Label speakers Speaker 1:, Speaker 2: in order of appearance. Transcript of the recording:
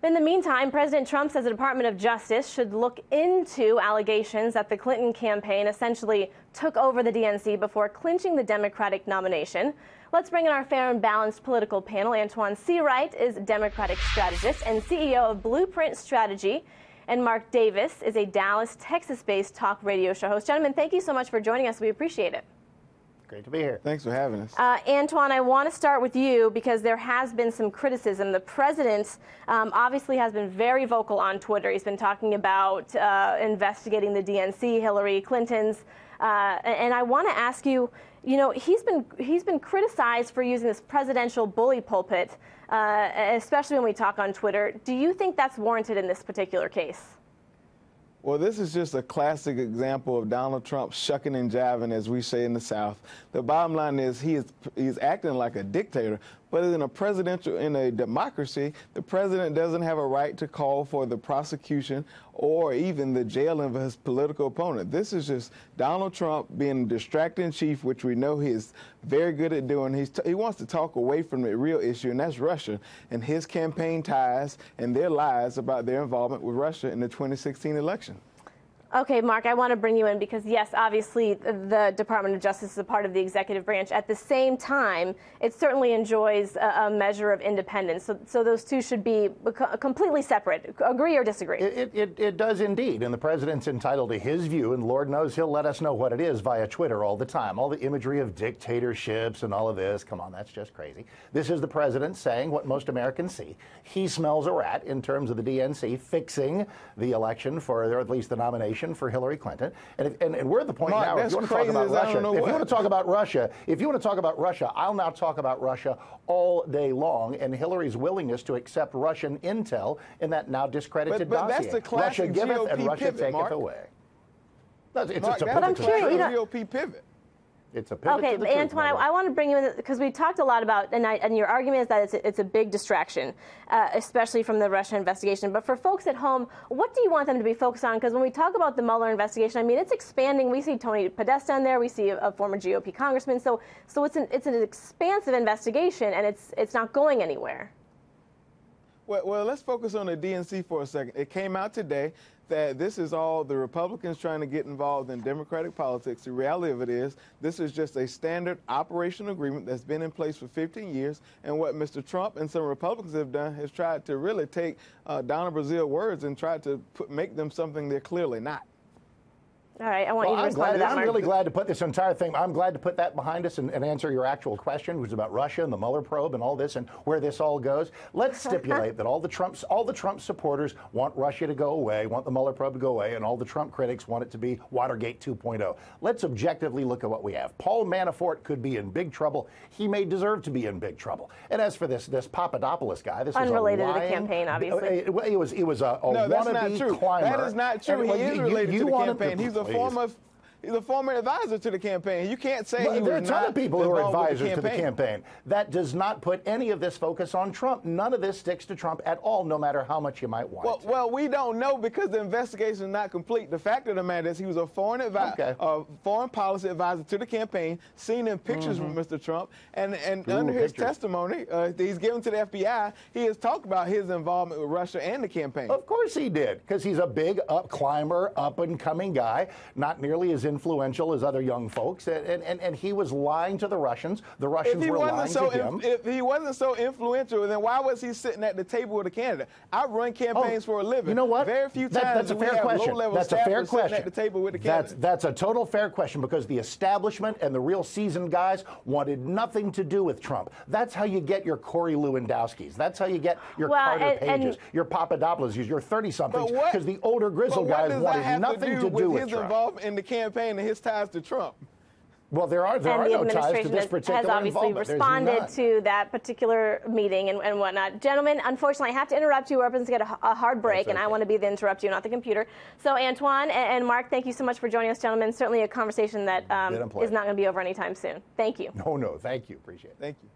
Speaker 1: In the meantime, President Trump says the Department of Justice should look into allegations that the Clinton campaign essentially took over the DNC before clinching the Democratic nomination. Let's bring in our fair and balanced political panel. Antoine Seawright is Democratic strategist and CEO of Blueprint Strategy. And Mark Davis is a Dallas, Texas-based talk radio show host. Gentlemen, thank you so much for joining us. We appreciate it.
Speaker 2: Great to be here.
Speaker 3: Thanks for having us.
Speaker 1: Antoine, I want to start with you because there has been some criticism. The president obviously has been very vocal on Twitter. He's been talking about investigating the DNC, Hillary Clinton's. And I want to ask you, you know, he's been criticized for using this presidential bully pulpit, especially when we talk on Twitter. Do you think that's warranted in this particular case?
Speaker 3: Well, this is just a classic example of Donald Trump shucking and jiving, as we say in the South. The bottom line is he's acting like a dictator, but in a democracy, the president doesn't have a right to call for the prosecution or even the jailing of his political opponent. This is just Donald Trump being distracting chief, which we know he is very good at doing. He wants to talk away from the real issue, and that's Russia and his campaign ties and their lies about their involvement with Russia in the 2016 election.
Speaker 1: Okay, Mark, I want to bring you in because, yes, obviously the Department of Justice is a part of the executive branch. At the same time, it certainly enjoys a measure of independence. So those two should be completely separate. Agree or disagree?
Speaker 2: It does indeed. And the president's entitled to his view, and Lord knows he'll let us know what it is via Twitter all the time. All the imagery of dictatorships and all of this. Come on, that's just crazy. This is the president saying what most Americans see. He smells a rat in terms of the DNC fixing the election for, or at least the nomination for Hillary Clinton, and we're at the point
Speaker 3: Mark,
Speaker 2: now. If you want to talk about Russia, if you want to talk about Russia, I'll now talk about Russia all day long, and Hillary's willingness to accept Russian intel in that now discredited
Speaker 3: but
Speaker 2: dossier.
Speaker 3: That's the classic
Speaker 2: Russia giveth
Speaker 3: GOP
Speaker 2: and Russia
Speaker 3: pivot,
Speaker 2: taketh
Speaker 3: Mark.
Speaker 2: away.
Speaker 3: Mark,
Speaker 1: but I'm curious, you know,
Speaker 3: GOP pivot.
Speaker 2: It's a pivot
Speaker 1: okay,
Speaker 2: to the
Speaker 1: Antoine,
Speaker 2: truth,
Speaker 1: I want to bring you in because we talked a lot about, and your argument is that it's a big distraction, especially from the Russia investigation. But for folks at home, what do you want them to be focused on? Because when we talk about the Mueller investigation, I mean, it's expanding. We see Tony Podesta in there. We see a former GOP congressman. So it's an expansive investigation, and it's not going anywhere.
Speaker 3: Well, let's focus on the DNC for a second. It came out today that this is all the Republicans trying to get involved in Democratic politics. The reality of it is this is just a standard operational agreement that's been in place for 15 years. And what Mr. Trump and some Republicans have done is tried to really take Donna Brazile words and try to make them something they're clearly not.
Speaker 1: All right, I want you to respond to that, Mark.
Speaker 2: I'm really glad to put this entire thing, I'm glad to put that behind us and answer your actual question, which is about Russia and the Mueller probe and all this and where this all goes. Let's stipulate that all the Trump supporters want Russia to go away, want the Mueller probe to go away, and all the Trump critics want it to be Watergate 2.0. Let's objectively look at what we have. Paul Manafort could be in big trouble. He may deserve to be in big trouble. And as for this Papadopoulos guy, this
Speaker 1: unrelated
Speaker 2: is
Speaker 1: to the campaign, obviously.
Speaker 2: It was a
Speaker 3: no, that's not
Speaker 2: wannabe
Speaker 3: true.
Speaker 2: climber.
Speaker 3: That is not true. He is related to the campaign. He's a former advisor to the campaign. You can't say he was not.
Speaker 2: There are a ton of people who are advisors to the
Speaker 3: campaign.
Speaker 2: campaign. That does not put any of this focus on Trump. None of this sticks to Trump at all, no matter how much you might want it.
Speaker 3: Well, we don't know because the investigation is not complete. The fact of the matter is he was a foreign policy advisor to the campaign, seen in pictures with Mr. Trump, and under his testimony that he's given to the FBI, he has talked about his involvement with Russia and the campaign.
Speaker 2: Of course he did, because he's a big climber, up-and-coming guy, not nearly as influential as other young folks, and he was lying to the Russians. The Russians were lying to him.
Speaker 3: If he wasn't so influential, then why was he sitting at the table with a candidate? I run campaigns for a living.
Speaker 2: You know what?
Speaker 3: Very few times
Speaker 2: that's a fair question.
Speaker 3: That's a fair question. Sitting at the table with a candidate.
Speaker 2: That's a total fair question because the establishment and the real seasoned guys wanted nothing to do with Trump. That's how you get your Corey Lewandowskis. That's how you get your Carter Pages, your Papadopoulos, your 30-somethings, because the older grizzled guys wanted nothing to do with
Speaker 3: his
Speaker 2: Trump.
Speaker 3: involvement in the campaign and his ties to Trump.
Speaker 2: Well, there are no ties to this particular
Speaker 1: has obviously responded to that particular meeting and whatnot. Gentlemen, unfortunately, I have to interrupt you. We're up to get a hard break, and I want to be the interrupt you, not the computer. So, Antoine and Mark, thank you so much for joining us, gentlemen. Certainly a conversation that is not going to be over anytime soon. Thank you.
Speaker 2: No, thank you. Appreciate it.
Speaker 3: Thank you.